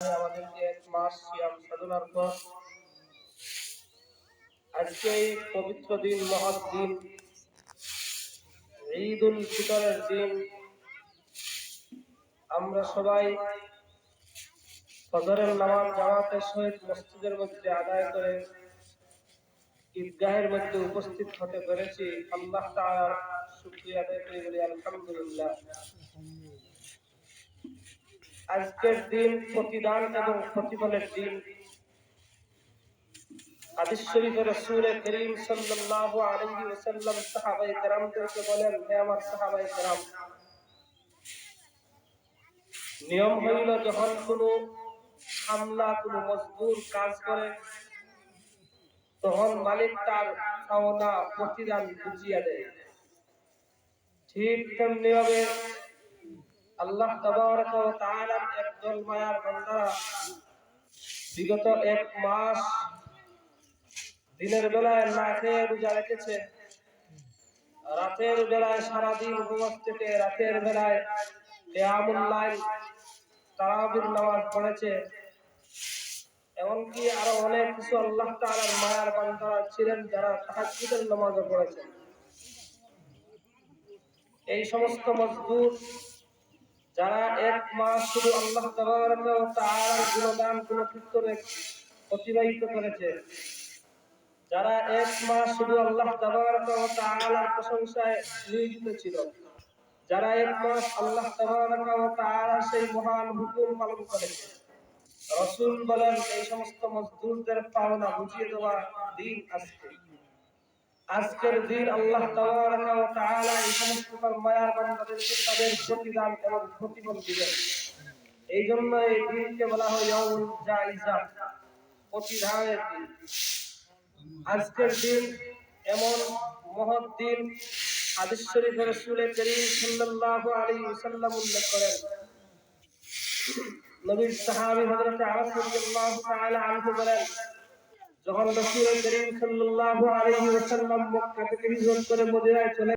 আমাদেরকে এক মাস সিয়াম সাধনার পর আজকে এই পবিত্র দিন, মহৎ দিন, ঈদ উল ফিতরের দিন, আমরা সবাই ফজরের নামাজ জামাতের সহিত মসজিদের মধ্যে আদায় করে ঈদগাহের মধ্যে উপস্থিত হতে পেরেছি। আল্লাহ তাআলার শুকরিয়া আদায় করে বলি আলহামদুলিল্লাহ। আজকের দিন প্রতিদান এবং প্রতিফলের দিন। হাদিস শরীফে রাসূল করিম সাল্লাল্লাহু আলাইহি ওয়াসাল্লাম সাহাবায়ে কেরামদেরকে বলেন, হে আমার সাহাবায়ে কেরাম, নিয়ম হইল যখন কোনো হামলা, কোনো মজদুর কাজ করে তখন মালিক তার পাওনা প্রতিদান বুঝিয়ে দেয়। ঠিক তেমনি ভাবে আল্লাহ তাবারক ওয়া তাআলার একদল মায়ার বান্দারা বিগত এক মাস দিনের বেলায় না খেয়ে রোজা রেখেছে, রাতের বেলায় সারাদিন উপবাস থেকে রাতের বেলায় কিয়ামুল লাইল তারাবির নামাজ পড়েছে। এমনকি আরো অনেক কিছু আল্লাহ তাআলার মায়ার বান্দারা ছিলেন যারা তাহাজ্জুদের নামাজও পড়েছেন। এই সমস্ত মজদুর যারা এক মাস শুধু আল্লাহ তাবারক ওয়া তাআলার গুণগান গুণকীর্তনে অতিবাহিত করেছে, যারা এক মাস শুধু আল্লাহ তাবারক ওয়া তাআলার প্রশংসায় নিয়োজিত ছিল, যারা এক মাস আল্লাহ তাবারক ওয়া তাআলার সেই মহান হুকুম পালন করেছে, রাসূল বলেন এই সমস্ত মজদুরদের পাওনা বুঝিয়ে দেওয়া দিন আজকে। আজকের দিন আল্লাহ তাবারক ওয়া তাআলা এই সমস্ত মায়ার বান্দাদেরকে তাদের প্রতিদান এবং প্রতিফল দিবেন। এই জন্য এই দিনকে বলা হয় ইয়াউমুল জাইজা, প্রতিদানের দিন। আজকের দিন এমন মহৎ দিন, হাদিস শরীফে রাসূল করিম সাল্লাল্লাহু আলাইহি ওয়াসাল্লাম উল্লেখ করেন। নবীর সাহাবী হযরত আনাস রাদিয়াল্লাহু তাআলা আনহু বলেন, যখন রাসূল করিম সাল্লাল্লাহু আলাইহি ওয়াসাল্লাম মক্কা থেকে হিজরত করে মদিনায় চলে